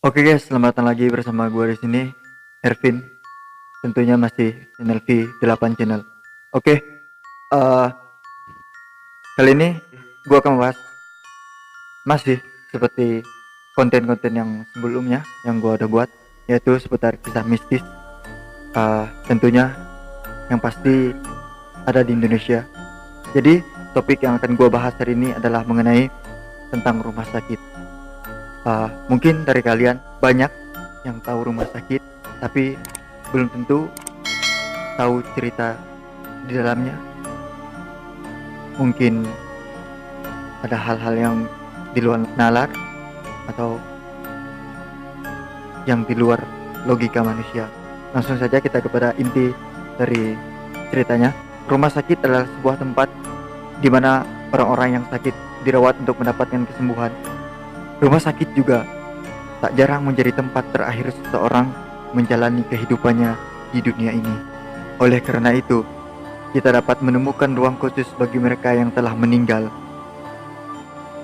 Oke guys, selamat datang lagi bersama gue di sini, Ervin. Tentunya masih channel V8 channel. Oke, eh, kali ini gue akan membahas masih seperti konten-konten yang sebelumnya yang gue udah buat, yaitu seputar kisah mistis. Tentunya yang pasti ada di Indonesia. Jadi topik yang akan gue bahas hari ini adalah mengenai tentang rumah sakit. Mungkin dari kalian banyak yang tahu rumah sakit, tapi belum tentu tahu cerita di dalamnya. Mungkin ada hal-hal yang di luar nalar atau yang di luar logika manusia. Langsung saja kita kepada inti dari ceritanya. Rumah sakit adalah sebuah tempat di mana orang-orang yang sakit dirawat untuk mendapatkan kesembuhan. Rumah sakit juga tak jarang menjadi tempat terakhir seseorang menjalani kehidupannya di dunia ini. Oleh karena itu, kita dapat menemukan ruang khusus bagi mereka yang telah meninggal.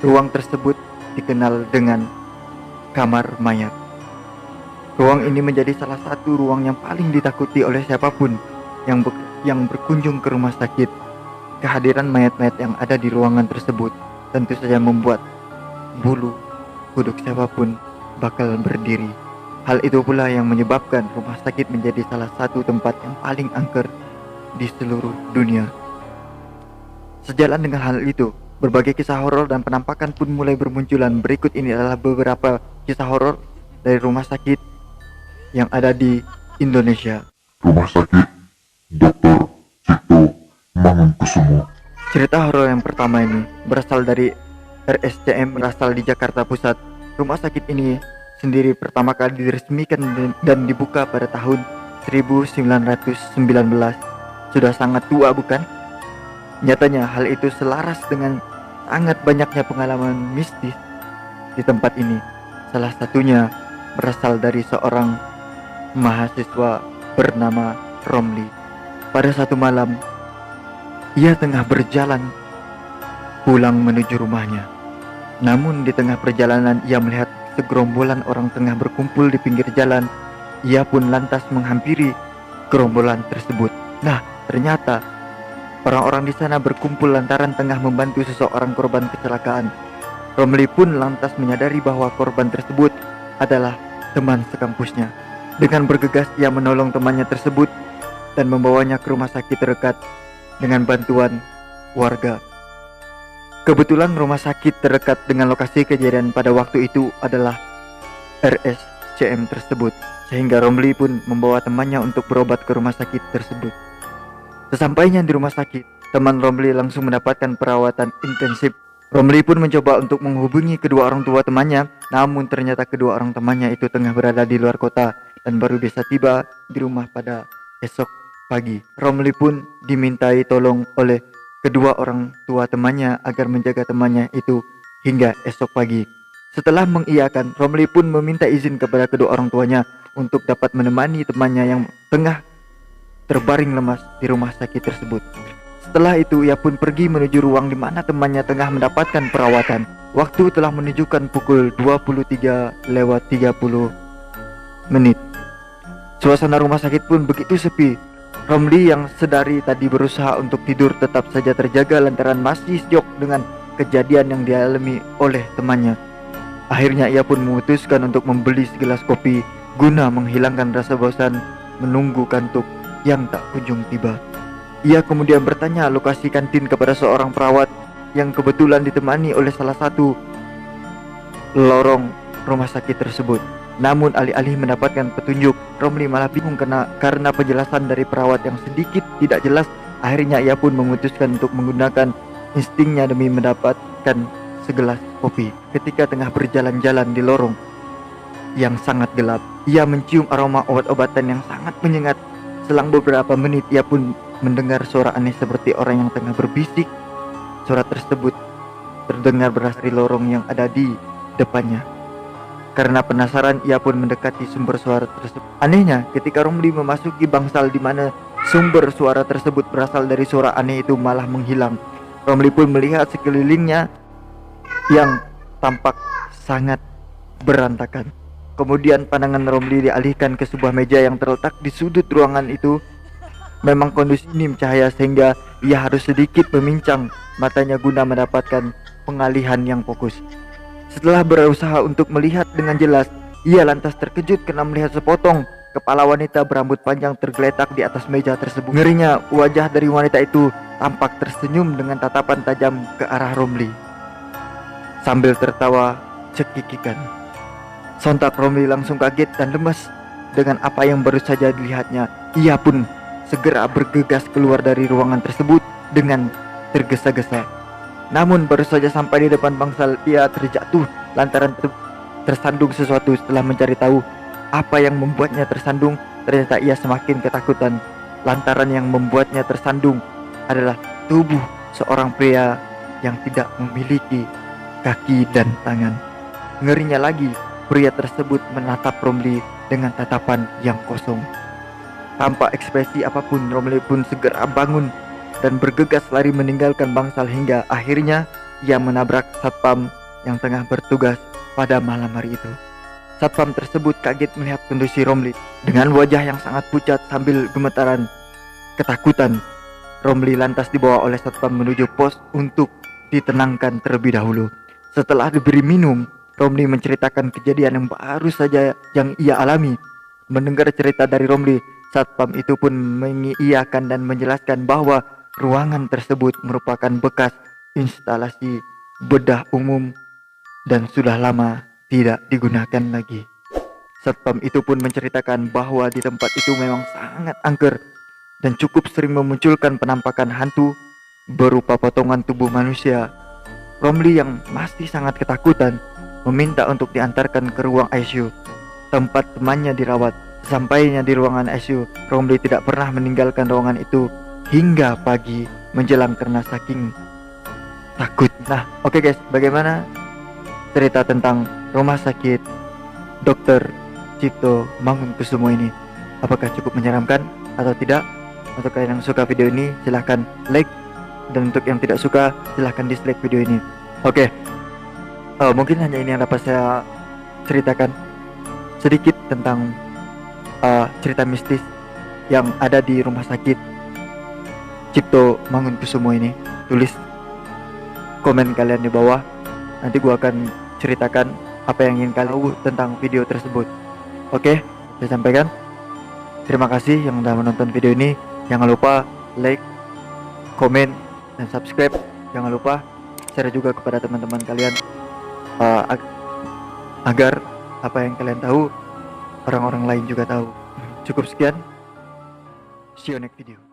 Ruang tersebut dikenal dengan kamar mayat. Ruang ini menjadi salah satu ruang yang paling ditakuti oleh siapapun yang berkunjung ke rumah sakit. Kehadiran mayat-mayat yang ada di ruangan tersebut tentu saja membuat bulu kuduk siapapun bakal berdiri. Hal itu pula yang menyebabkan rumah sakit menjadi salah satu tempat yang paling angker di seluruh dunia. Sejalan dengan hal itu, berbagai kisah horor dan penampakan pun mulai bermunculan. Berikut ini adalah beberapa kisah horor dari rumah sakit yang ada di Indonesia. Rumah Sakit Dr. Cipto Mangunkusumo. Cerita horor yang pertama ini berasal dari RSCM, berasal di Jakarta Pusat. Rumah sakit ini sendiri pertama kali diresmikan dan dibuka pada tahun 1919. Sudah sangat tua, bukan? Nyatanya hal itu selaras dengan sangat banyaknya pengalaman mistis di tempat ini. Salah satunya berasal dari seorang mahasiswa bernama Romli. Pada satu malam, ia tengah berjalan pulang menuju rumahnya. Namun di tengah perjalanan ia melihat segerombolan orang tengah berkumpul di pinggir jalan. Ia pun lantas menghampiri gerombolan tersebut. Nah, ternyata orang-orang di sana berkumpul lantaran tengah membantu seseorang korban kecelakaan. Romli pun lantas menyadari bahwa korban tersebut adalah teman sekampusnya. Dengan bergegas ia menolong temannya tersebut dan membawanya ke rumah sakit terdekat dengan bantuan warga. Kebetulan rumah sakit terdekat dengan lokasi kejadian pada waktu itu adalah RSCM tersebut, sehingga Romli pun membawa temannya untuk berobat ke rumah sakit tersebut. Sesampainya di rumah sakit, teman Romli langsung mendapatkan perawatan intensif. Romli pun mencoba untuk menghubungi kedua orang tua temannya, namun ternyata kedua orang temannya itu tengah berada di luar kota dan baru bisa tiba di rumah pada esok pagi. Romli pun dimintai tolong oleh kedua orang tua temannya agar menjaga temannya itu hingga esok pagi. Setelah mengiyakan, Romli pun meminta izin kepada kedua orang tuanya untuk dapat menemani temannya yang tengah terbaring lemas di rumah sakit tersebut. Setelah itu ia pun pergi menuju ruang di mana temannya tengah mendapatkan perawatan. Waktu telah menunjukkan pukul 23:30. Suasana rumah sakit pun begitu sepi. Romli yang sedari tadi berusaha untuk tidur tetap saja terjaga lantaran masih syok dengan kejadian yang dialami oleh temannya. Akhirnya ia pun memutuskan untuk membeli segelas kopi guna menghilangkan rasa bosan menunggu kantuk yang tak kunjung tiba. Ia kemudian bertanya lokasi kantin kepada seorang perawat yang kebetulan ditemani oleh salah satu lorong rumah sakit tersebut. Namun alih-alih mendapatkan petunjuk, Romli malah bingung karena penjelasan dari perawat yang sedikit tidak jelas. Akhirnya ia pun memutuskan untuk menggunakan instingnya demi mendapatkan segelas kopi. Ketika tengah berjalan-jalan di lorong yang sangat gelap, ia mencium aroma obat-obatan yang sangat menyengat. Selang beberapa menit ia pun mendengar suara aneh seperti orang yang tengah berbisik. Suara tersebut terdengar berasal dari lorong yang ada di depannya. Karena penasaran, ia pun mendekati sumber suara tersebut. Anehnya, ketika Romli memasuki bangsal di mana sumber suara tersebut berasal dari suara aneh itu malah menghilang. Romli pun melihat sekelilingnya yang tampak sangat berantakan. Kemudian pandangan Romli dialihkan ke sebuah meja yang terletak di sudut ruangan itu. Memang kondisi minim cahaya sehingga ia harus sedikit memincang matanya guna mendapatkan pengalihan yang fokus. Setelah berusaha untuk melihat dengan jelas, ia lantas terkejut karena melihat sepotong kepala wanita berambut panjang tergeletak di atas meja tersebut. Ngerinya, wajah dari wanita itu tampak tersenyum dengan tatapan tajam ke arah Romli sambil tertawa cekikikan. Sontak Romli langsung kaget dan lemas dengan apa yang baru saja dilihatnya. Ia pun segera bergegas keluar dari ruangan tersebut dengan tergesa-gesa. Namun baru saja sampai di depan bangsal, ia terjatuh lantaran tersandung sesuatu. Setelah mencari tahu apa yang membuatnya tersandung, ternyata ia semakin ketakutan lantaran yang membuatnya tersandung adalah tubuh seorang pria yang tidak memiliki kaki dan tangan. Ngerinya lagi, pria tersebut menatap Romli dengan tatapan yang kosong. Tanpa ekspresi apapun, Romli pun segera bangun dan bergegas lari meninggalkan bangsal hingga akhirnya ia menabrak satpam yang tengah bertugas pada malam hari itu. Satpam tersebut kaget melihat kondisi Romli dengan wajah yang sangat pucat sambil gemetaran ketakutan. Romli lantas dibawa oleh satpam menuju pos untuk ditenangkan terlebih dahulu. Setelah diberi minum, Romli menceritakan kejadian yang baru saja yang ia alami. Mendengar cerita dari Romli, satpam itu pun mengiyakan dan menjelaskan bahwa ruangan tersebut merupakan bekas instalasi bedah umum dan sudah lama tidak digunakan lagi. Satpam itu pun menceritakan bahwa di tempat itu memang sangat angker dan cukup sering memunculkan penampakan hantu berupa potongan tubuh manusia. Romli yang masih sangat ketakutan meminta untuk diantarkan ke ruang ICU tempat temannya dirawat. Sampainya di ruangan ICU, Romli tidak pernah meninggalkan ruangan itu hingga pagi menjelang karena saking takut. Nah, oke guys, bagaimana cerita tentang rumah sakit Dr. Cipto Mangunkusumo ini? Apakah cukup menyeramkan atau tidak? Untuk kalian yang suka video ini, silahkan like, dan untuk yang tidak suka, silahkan dislike video ini. Oke, mungkin hanya ini yang dapat saya ceritakan sedikit tentang cerita mistis yang ada di rumah sakit Cipto Mangunkusumo ini. Tulis komen kalian di bawah, nanti gua akan ceritakan apa yang ingin kalian tahu tentang video tersebut. Oke, saya sampaikan. Terima kasih yang sudah menonton video ini. Jangan lupa like, komen, dan subscribe. Jangan lupa share juga kepada teman-teman kalian agar apa yang kalian tahu orang-orang lain juga tahu. Cukup sekian. See you next video.